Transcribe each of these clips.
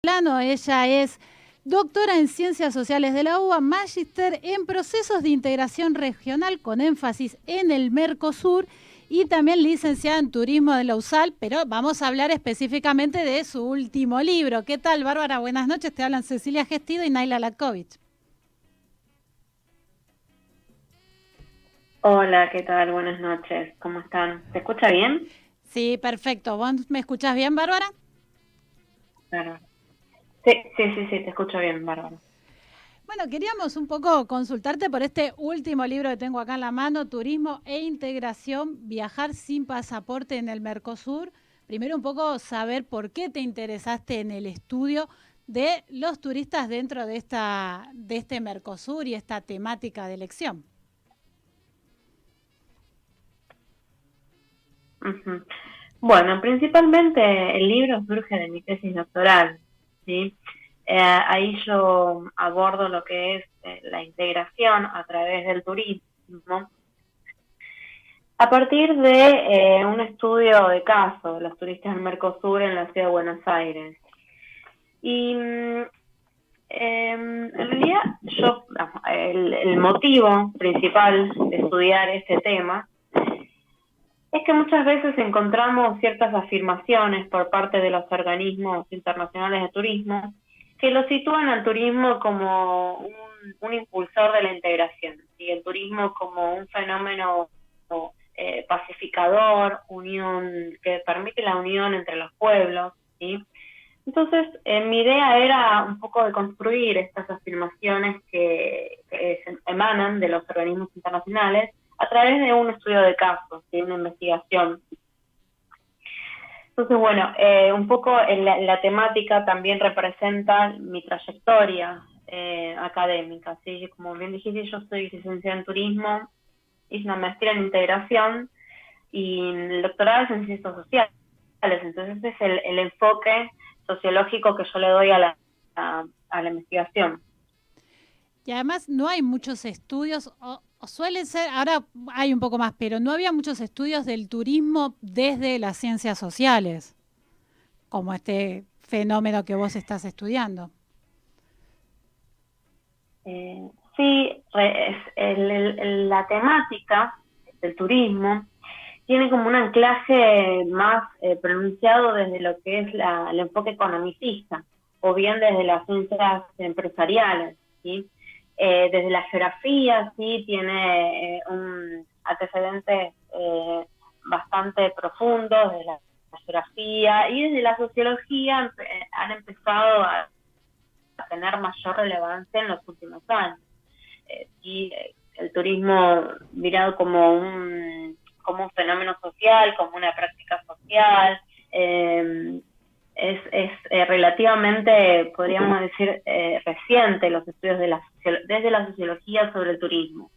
Plano. Ella es doctora en Ciencias Sociales de la UBA, magíster en Procesos de Integración Regional con énfasis en el Mercosur y también licenciada en Turismo de la USAL, pero vamos a hablar específicamente de su último libro. ¿Qué tal, Bárbara? Buenas noches, te hablan Cecilia Gestido y Naila Latkovich. Hola, ¿qué tal? Buenas noches. ¿Cómo están? ¿Se escucha bien? Sí, perfecto. ¿Vos me escuchás bien, Bárbara? Claro. Sí, te escucho bien, Bárbara. Bueno, queríamos un poco consultarte por este último libro que tengo acá en la mano, Turismo e Integración, Viajar sin pasaporte en el Mercosur. Primero un poco saber por qué te interesaste en el estudio de los turistas dentro de este Mercosur y esta temática de elección. Ujú. Bueno, principalmente el libro surge de mi tesis doctoral, ¿sí? Ahí yo abordo lo que es la integración a través del turismo a partir de un estudio de caso de los turistas del Mercosur en la ciudad de Buenos Aires. Y en realidad, el motivo principal de estudiar este tema es que muchas veces encontramos ciertas afirmaciones por parte de los organismos internacionales de turismo que lo sitúan al turismo como un impulsor de la integración, y el turismo como un fenómeno pacificador, unión, que permite la unión entre los pueblos, ¿sí? Entonces, mi idea era un poco de construir estas afirmaciones que emanan de los organismos internacionales a través de un estudio de casos, de una investigación. Entonces, bueno, un poco la temática también representa mi trayectoria académica, ¿sí? Como bien dijiste, yo soy licenciada en turismo, hice una maestría en integración y el doctorado es en ciencias sociales. Entonces, ese es el enfoque sociológico que yo le doy a la investigación. Y además no hay muchos estudios, o suelen ser, ahora hay un poco más, pero no había muchos estudios del turismo desde las ciencias sociales, como este fenómeno que vos estás estudiando. Sí, la temática del turismo tiene como un anclaje más pronunciado desde lo que es el enfoque economicista, o bien desde las ciencias empresariales, ¿sí? Desde la geografía, sí, tiene un antecedente bastante profundo, desde la geografía, y desde la sociología han empezado a tener mayor relevancia en los últimos años. Y el turismo mirado como un fenómeno social, como una práctica social, es relativamente, podríamos decir, reciente los estudios desde la sociología sobre el turismo.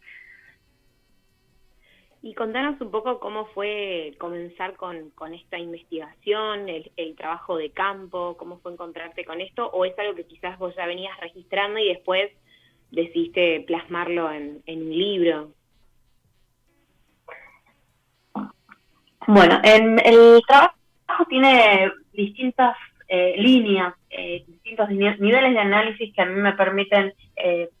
Y contanos un poco cómo fue comenzar con esta investigación, el trabajo de campo, cómo fue encontrarte con esto, o es algo que quizás vos ya venías registrando y después decidiste plasmarlo en un libro. Bueno, el trabajo tiene distintas líneas, distintos niveles de análisis que a mí me permiten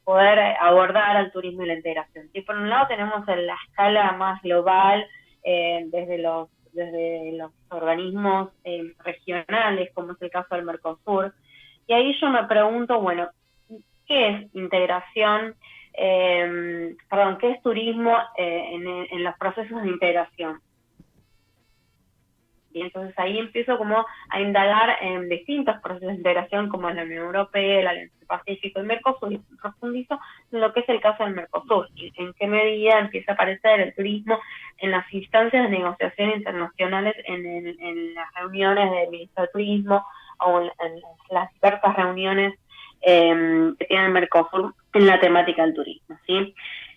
poder abordar al turismo y la integración. Y por un lado tenemos la escala más global, desde los organismos regionales, como es el caso del Mercosur, y ahí yo me pregunto, bueno, ¿qué es integración? ¿Qué es turismo en los procesos de integración? Y entonces ahí empiezo como a indagar en distintos procesos de integración como la Unión Europea, la Alianza Pacífico y Mercosur, y profundizo en lo que es el caso del Mercosur, y en qué medida empieza a aparecer el turismo en las instancias de negociación internacionales, en las reuniones del ministro de Turismo o en las diversas reuniones que tiene el Mercosur en la temática del turismo, ¿sí?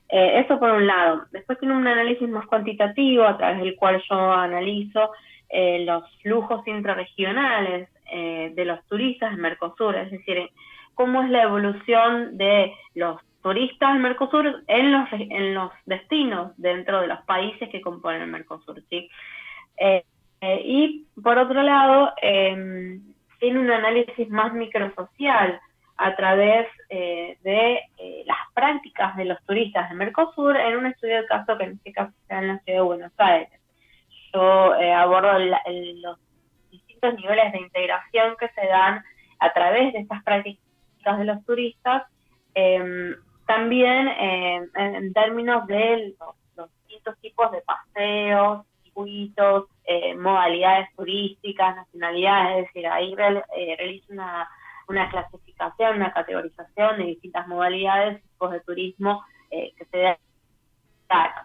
Eso por un lado. Después tiene un análisis más cuantitativo a través del cual yo analizo los flujos intrarregionales de los turistas del Mercosur, es decir, cómo es la evolución de los turistas del Mercosur en los destinos dentro de los países que componen el Mercosur, ¿sí? Y por otro lado, tiene un análisis más microsocial a través de las prácticas de los turistas de Mercosur en un estudio de caso que en este caso está en la ciudad de Buenos Aires. Yo abordo los distintos niveles de integración que se dan a través de estas prácticas de los turistas, también en términos de los distintos tipos de paseos, circuitos, modalidades turísticas, nacionalidades, es decir, ahí realizo una clasificación, una categorización de distintas modalidades, tipos de turismo que se dan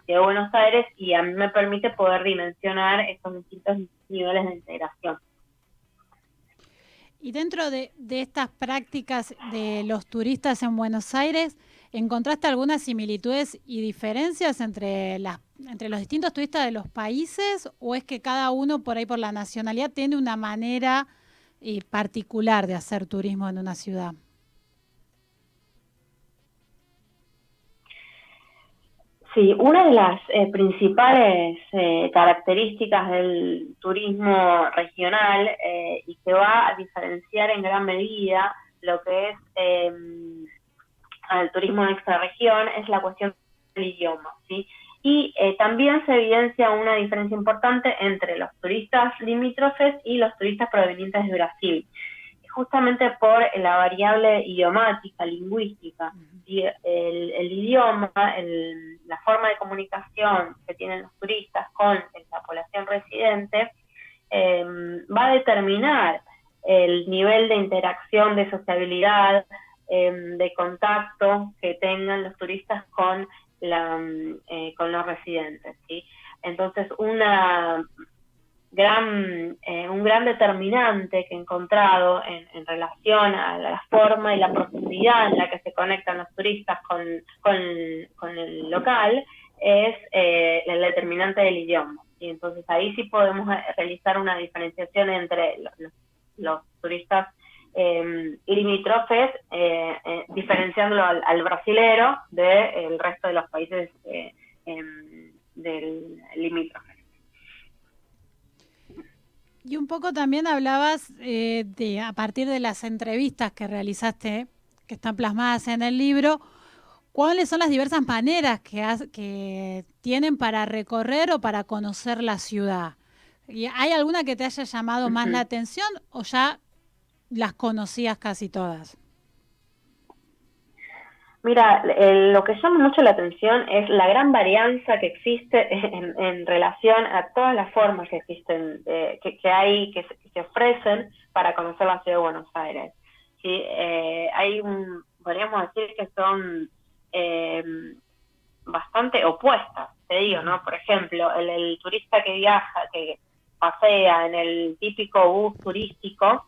de Buenos Aires, y a mí me permite poder dimensionar estos distintos niveles de integración. Y dentro de estas prácticas de los turistas en Buenos Aires, ¿encontraste algunas similitudes y diferencias entre los distintos turistas de los países, o es que cada uno por ahí por la nacionalidad tiene una manera particular de hacer turismo en una ciudad? Sí, una de las principales características del turismo regional y que va a diferenciar en gran medida lo que es el turismo en extrarregión es la cuestión del idioma, ¿sí? Y también se evidencia una diferencia importante entre los turistas limítrofes y los turistas provenientes de Brasil, justamente por la variable idiomática, lingüística. ¿Sí? El idioma, la forma de comunicación que tienen los turistas con la población residente va a determinar el nivel de interacción, de sociabilidad, de contacto que tengan los turistas con los residentes, ¿sí? Entonces, un gran determinante que he encontrado en relación a la forma y la profundidad en la que se conectan los turistas con el local es el determinante del idioma. Y entonces ahí sí podemos realizar una diferenciación entre los turistas limítrofes, diferenciándolo al brasilero del resto de los países del limítrofe. Y un poco también hablabas a partir de las entrevistas que realizaste, que están plasmadas en el libro, ¿cuáles son las diversas maneras que tienen para recorrer o para conocer la ciudad? ¿Y hay alguna que te haya llamado más la atención o ya las conocías casi todas? Mira, lo que llama mucho la atención es la gran varianza que existe en relación a todas las formas que existen, que se ofrecen para conocer la ciudad de Buenos Aires. ¿Sí? Podríamos decir que son bastante opuestas, te digo, ¿no? Por ejemplo, el turista que viaja, que pasea en el típico bus turístico,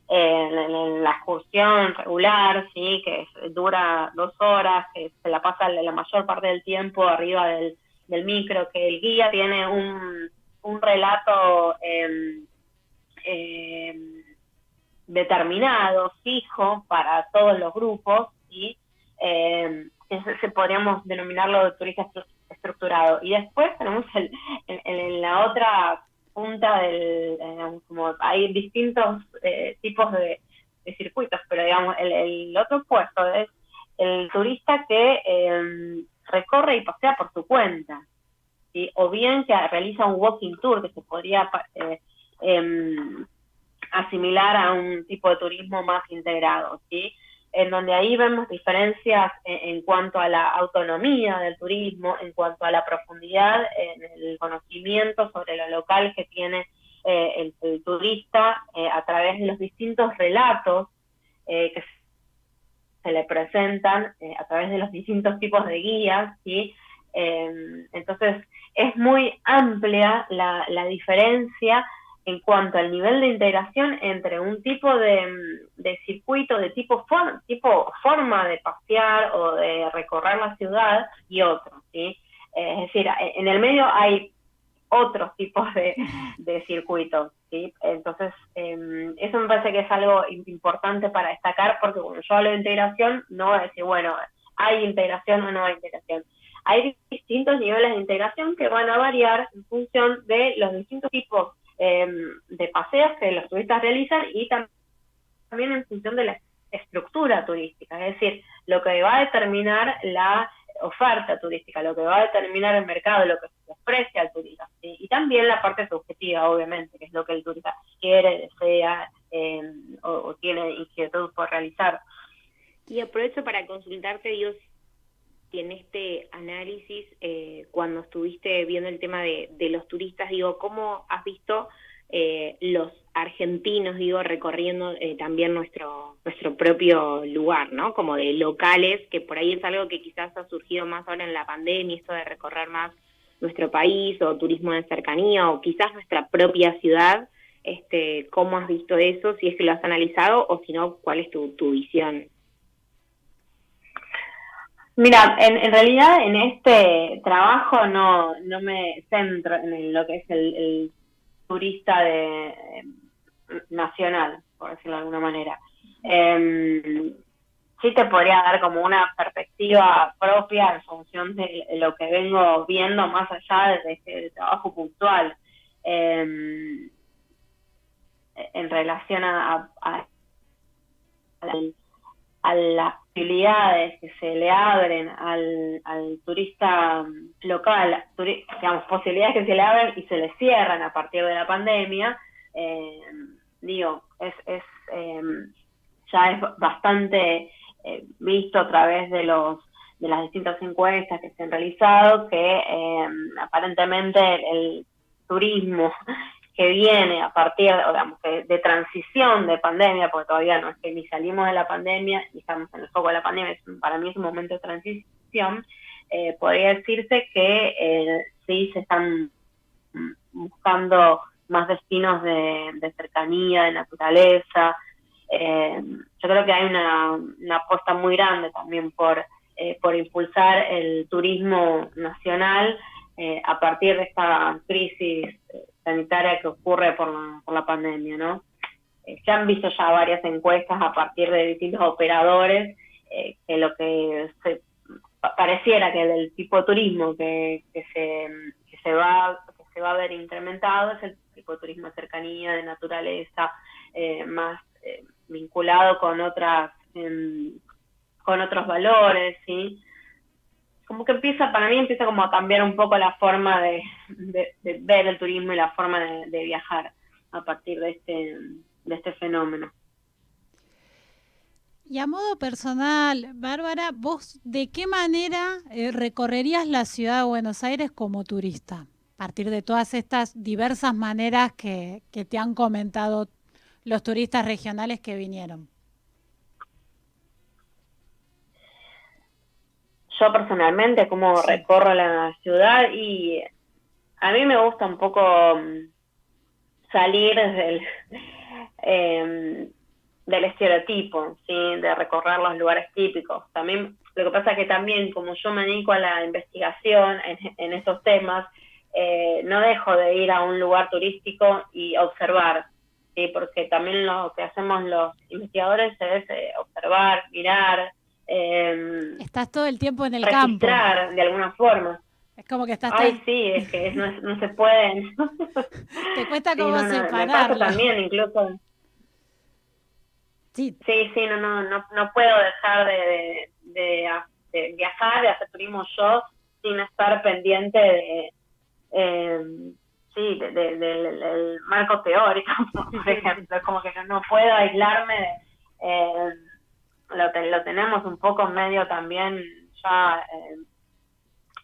en la excursión regular, sí, que dura 2 horas, que se la pasa la mayor parte del tiempo arriba del micro, que el guía tiene un relato determinado, fijo para todos los grupos, ¿sí? Podríamos denominarlo de turista estructurado. Y después tenemos en la otra punta como hay distintos tipos de circuitos, pero digamos el otro puesto es el turista que recorre y pasea por su cuenta, ¿sí? O bien que realiza un walking tour, que se podría asimilar a un tipo de turismo más integrado, ¿sí? En donde ahí vemos diferencias en cuanto a la autonomía del turismo, en cuanto a la profundidad en el conocimiento sobre lo local que tiene el turista a través de los distintos relatos que se le presentan a través de los distintos tipos de guías, ¿sí? Entonces es muy amplia la diferencia en cuanto al nivel de integración entre un tipo de circuito, de tipo forma de pasear o de recorrer la ciudad y otro, ¿sí? Es decir, en el medio hay otros tipos de circuitos, ¿sí? Entonces, eso me parece que es algo importante para destacar, porque cuando yo hablo de integración, no voy a decir, bueno, ¿hay integración o no hay integración? Hay distintos niveles de integración que van a variar en función de los distintos tipos de paseos que los turistas realizan y también también en función de la estructura turística, es decir, lo que va a determinar la oferta turística, lo que va a determinar el mercado, lo que se ofrece al turista, ¿sí? Y también la parte subjetiva, obviamente, que es lo que el turista quiere, desea o tiene inquietud por realizar. Y aprovecho para consultarte, Dios, si en este análisis, cuando estuviste viendo el tema de los turistas, digo, ¿cómo has visto los argentinos, digo, recorriendo también nuestro propio lugar, ¿no? Como de locales, que por ahí es algo que quizás ha surgido más ahora en la pandemia, esto de recorrer más nuestro país, o turismo de cercanía, o quizás nuestra propia ciudad. ¿Cómo has visto eso? Si es que lo has analizado, o si no, ¿cuál es tu visión? Mira, en realidad en este trabajo no me centro en lo que es el turista nacional, por decirlo de alguna manera. Sí te podría dar como una perspectiva propia en función de lo que vengo viendo más allá de este trabajo puntual, en relación a las posibilidades que se le abren al turista local, digamos, posibilidades que se le abren y se le cierran a partir de la pandemia, digo, ya es bastante visto a través de las distintas encuestas que se han realizado, que aparentemente el turismo que viene a partir, digamos, de transición de pandemia, porque todavía no es que ni salimos de la pandemia y estamos en el foco de la pandemia, para mí es un momento de transición, podría decirse que sí se están buscando más destinos de cercanía, de naturaleza. Yo creo que hay una apuesta muy grande también por impulsar el turismo nacional a partir de esta crisis sanitaria que ocurre por la pandemia, ¿no? Se han visto ya varias encuestas a partir de distintos operadores que lo que pareciera que el tipo de turismo que se va a ver incrementado es el tipo de turismo de cercanía, de naturaleza, más vinculado con otros valores, ¿sí? Como que para mí empieza como a cambiar un poco la forma de ver el turismo y la forma de viajar a partir de este fenómeno. Y a modo personal, Bárbara, ¿vos de qué manera recorrerías la ciudad de Buenos Aires como turista? A partir de todas estas diversas maneras que te han comentado los turistas regionales que vinieron. Yo personalmente, cómo recorro la ciudad, y a mí me gusta un poco salir del estereotipo, ¿sí? De recorrer los lugares típicos. También, lo que pasa es que también, como yo me dedico a la investigación en estos temas, no dejo de ir a un lugar turístico y observar, ¿sí? Porque también lo que hacemos los investigadores es observar, mirar, estás todo el tiempo en el registrar campo. De alguna forma. Es como que estás Sí, es que no se puede. Te cuesta como me separarlo. pasa también, incluso. Sí, no puedo dejar de viajar, de hacer turismo yo, sin estar pendiente del marco teórico, por ejemplo. Como que no puedo aislarme lo tenemos un poco medio también ya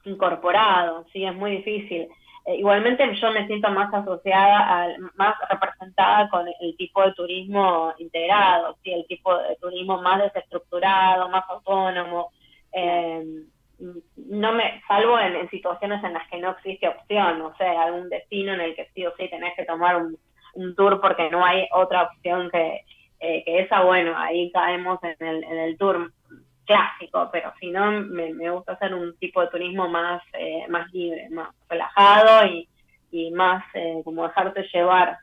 incorporado, sí, es muy difícil. Igualmente yo me siento más asociada, más representada con el tipo de turismo integrado, ¿sí? El tipo de turismo más desestructurado, más autónomo, salvo en situaciones en las que no existe opción, o sea, algún destino en el que sí o sí tenés que tomar un tour porque no hay otra opción que esa, bueno, ahí caemos en el tour clásico, pero si no, me gusta hacer un tipo de turismo más libre, más relajado y más como dejarte llevar.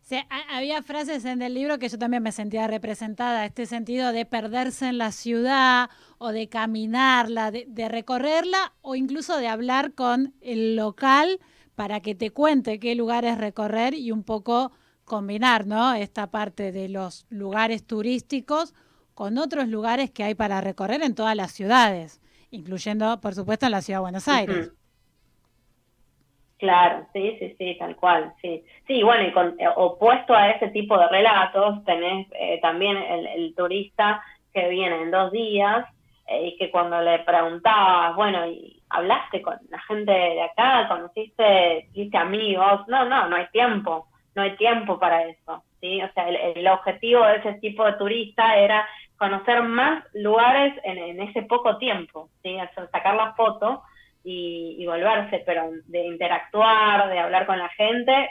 Sí, había frases en el libro que yo también me sentía representada, este sentido de perderse en la ciudad o de caminarla, de recorrerla o incluso de hablar con el local para que te cuente qué lugares recorrer y un poco combinar, ¿no? Esta parte de los lugares turísticos con otros lugares que hay para recorrer en todas las ciudades, incluyendo, por supuesto, en la ciudad de Buenos Aires. Ujú. Claro, sí, sí, sí, tal cual, sí. Sí, bueno, y opuesto a ese tipo de relatos, tenés también el turista que viene en 2 días y que cuando le preguntabas, bueno, ¿y hablaste con la gente de acá? ¿Conociste, hiciste amigos? No, no, no hay tiempo para eso, ¿sí? O sea, el objetivo de ese tipo de turista era conocer más lugares en ese poco tiempo, ¿sí? O sea, sacar la foto y volverse, pero de interactuar, de hablar con la gente,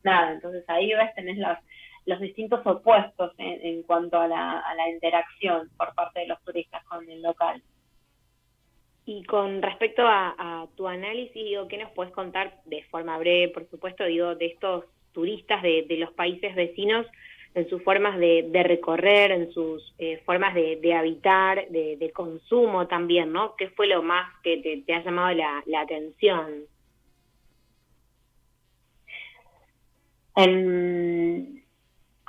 nada. Entonces ahí ves, tenés los distintos opuestos en cuanto a la interacción por parte de los turistas con el local. Y con respecto a tu análisis, digo, ¿qué nos puedes contar de forma breve, por supuesto, digo, de estos turistas de los países vecinos en sus formas de recorrer, en sus formas de habitar, de consumo también, ¿no? ¿Qué fue lo más que te ha llamado la atención?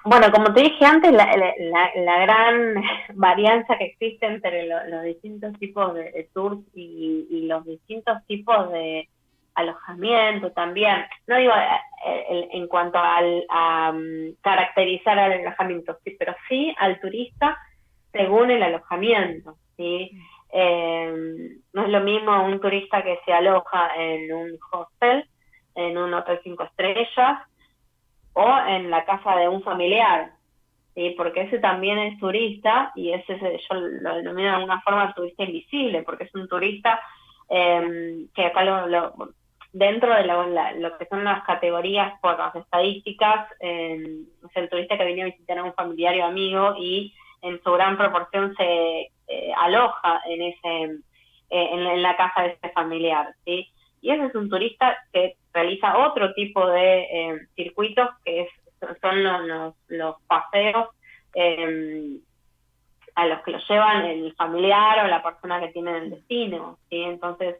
Bueno, como te dije antes, la gran varianza que existe entre los distintos tipos de tours y los distintos tipos de alojamiento también, no digo en cuanto a caracterizar al alojamiento, sí, pero sí al turista según el alojamiento, ¿sí? No es lo mismo un turista que se aloja en un hostel, en un hotel 5 estrellas, o en la casa de un familiar, ¿sí? Porque ese también es turista y yo lo denomino de alguna forma turista invisible, porque es un turista que acá dentro de lo que son las categorías por las estadísticas, es el turista que viene a visitar a un familiar o amigo y en su gran proporción se aloja en la casa de ese familiar, ¿sí? Y ese es un turista que realiza otro tipo de circuitos son los paseos a los que los llevan el familiar o la persona que tiene el destino, ¿sí? Entonces,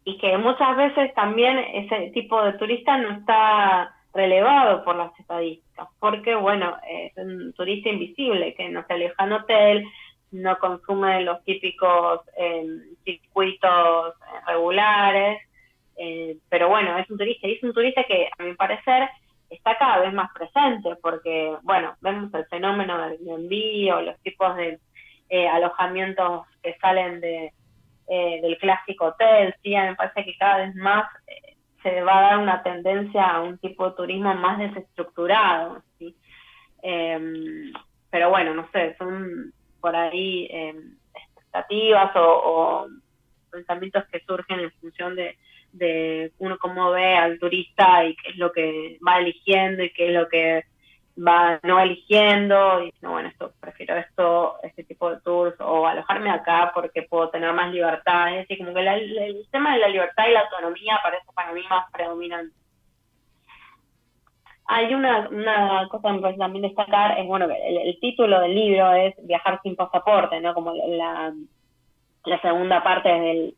y que muchas veces también ese tipo de turista no está relevado por las estadísticas, porque, bueno, es un turista invisible que no se aleja en hotel, no consume los típicos circuitos regulares, pero bueno, es un turista, y es un turista que, a mi parecer, está cada vez más presente, porque, bueno, vemos el fenómeno del Airbnb o los tipos de alojamientos que salen del clásico hotel, sí, me parece que cada vez más se va a dar una tendencia a un tipo de turismo más desestructurado, ¿sí? Pero bueno, no sé, son por ahí expectativas o pensamientos que surgen en función de uno cómo ve al turista y qué es lo que va eligiendo y qué es lo que va no eligiendo, y no, bueno, prefiero este tipo de tours, o alojarme acá porque puedo tener más libertad. Es decir, como que el tema de la libertad y la autonomía parece para mí más predominante. Hay una cosa que me parece también destacar, es bueno, el título del libro es Viajar sin pasaporte, ¿no? Como la segunda parte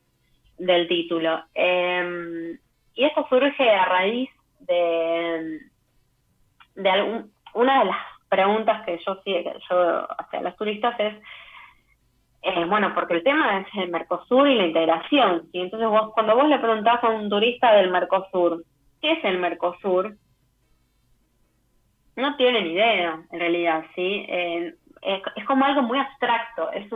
del título. Y eso surge a raíz de una de las preguntas que yo hacia los turistas es, bueno, porque el tema es el Mercosur y la integración, ¿sí? Entonces cuando vos le preguntás a un turista del Mercosur, ¿qué es el Mercosur? No tienen idea, en realidad, ¿sí? Es como algo muy abstracto, es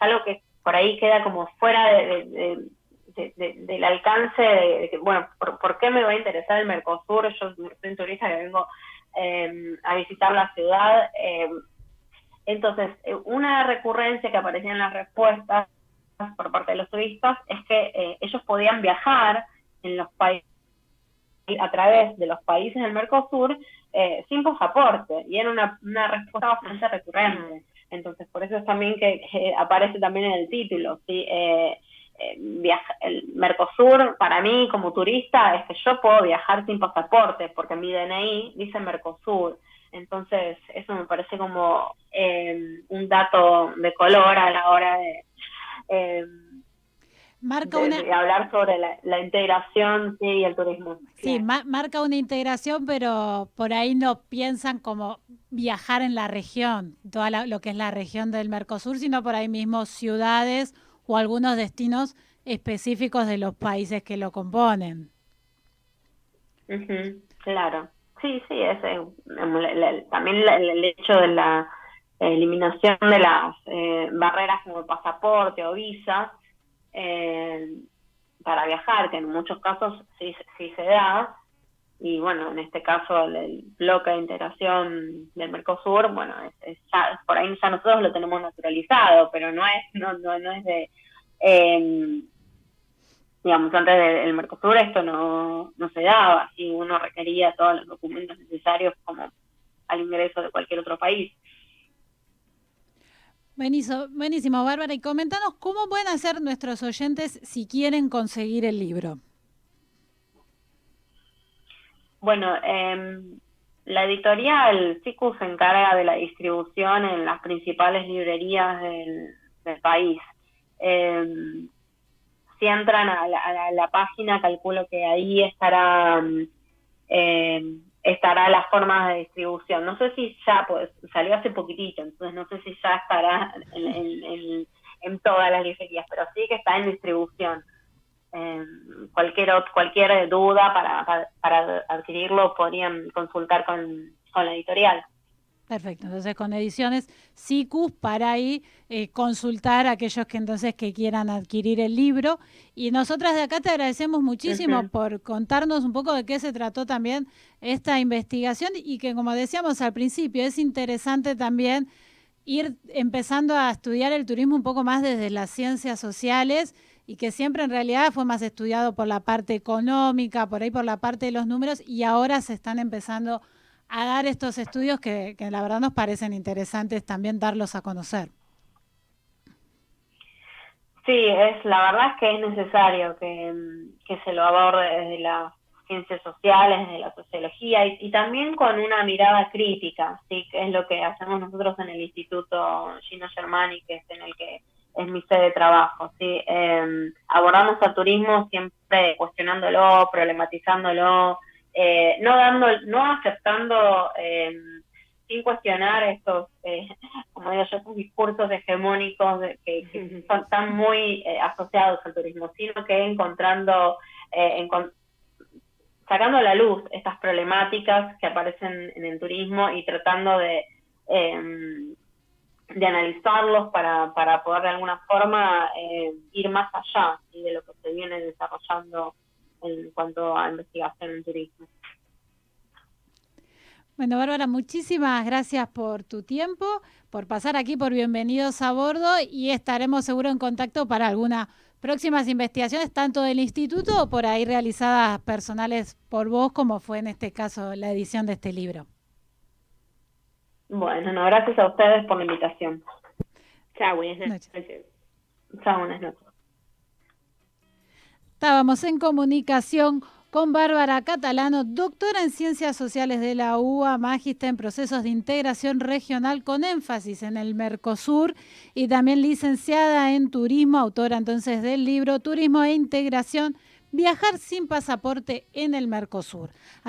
algo que por ahí queda como fuera del alcance de que, bueno, ¿por qué me va a interesar el Mercosur? Yo soy un turista que vengo a visitar la ciudad. Entonces, una recurrencia que aparecía en las respuestas por parte de los turistas es que ellos podían viajar en los países a través de los países del Mercosur sin pasaporte, y era una respuesta bastante recurrente. Entonces, por eso es también que aparece también en el título, ¿sí? El Mercosur, para mí, como turista, es que yo puedo viajar sin pasaporte, porque mi DNI dice Mercosur. Entonces, eso me parece como un dato de color a la hora de Marca una, de hablar sobre la integración, sí, y el turismo. sí, Claro. marca una integración, pero por ahí no piensan como viajar en la región, lo que es la región del Mercosur, sino por ahí mismo ciudades o algunos destinos específicos de los países que lo componen. Ujú, claro. Sí, sí, también el hecho de la eliminación de las barreras como el pasaporte o visas eh, para viajar, que en muchos casos sí se da, y bueno, en este caso el bloque de integración del Mercosur, bueno, por ahí ya nosotros lo tenemos naturalizado, pero no es de, eh, digamos, antes del Mercosur esto no se daba, así uno requería todos los documentos necesarios como al ingreso de cualquier otro país. Buenísimo, buenísimo, Bárbara. Y comentanos cómo pueden hacer nuestros oyentes si quieren conseguir el libro. Bueno, la editorial SICU se encarga de la distribución en las principales librerías del país. Eh, si entran a la página, calculo que ahí eh, estará las formas de distribución. No sé si ya, pues salió hace poquitito, entonces no sé si ya estará en todas las librerías, pero sí que está en distribución. Cualquier duda para adquirirlo podrían consultar con la editorial. Perfecto, entonces con ediciones SICUS para ahí consultar a aquellos que entonces que quieran adquirir el libro. Y nosotras de acá te agradecemos muchísimo Uh-huh. por contarnos un poco de qué se trató también esta investigación y que como decíamos al principio es interesante también ir empezando a estudiar el turismo un poco más desde las ciencias sociales y que siempre en realidad fue más estudiado por la parte económica, por ahí por la parte de los números y ahora se están empezando a dar estos estudios que la verdad nos parecen interesantes también darlos a conocer. Sí, la verdad es que es necesario que se lo aborde desde las ciencias sociales, desde la sociología y también con una mirada crítica, ¿sí? Que es lo que hacemos nosotros en el Instituto Gino Germani, que es en el que es mi sede de trabajo, ¿sí? Abordamos al turismo siempre cuestionándolo, problematizándolo, no aceptando sin cuestionar estos, como digo yo, estos discursos hegemónicos que están muy asociados al turismo, sino que encontrando, sacando a la luz estas problemáticas que aparecen en el turismo y tratando de analizarlos para poder de alguna forma ir más allá, ¿sí? De lo que se viene desarrollando en cuanto a investigación en turismo. Bueno, Bárbara, muchísimas gracias por tu tiempo, por pasar aquí por Bienvenidos a Bordo y estaremos seguro en contacto para algunas próximas investigaciones, tanto del instituto o por ahí realizadas personales por vos, como fue en este caso la edición de este libro. Bueno, no, gracias a ustedes por la invitación. Chao, buenas noches. Chao, buenas noches. Estábamos en comunicación con Bárbara Catalano, doctora en Ciencias Sociales de la UBA, magíster en Procesos de Integración Regional con énfasis en el Mercosur y también licenciada en Turismo, autora entonces del libro Turismo e Integración, Viajar sin pasaporte en el Mercosur.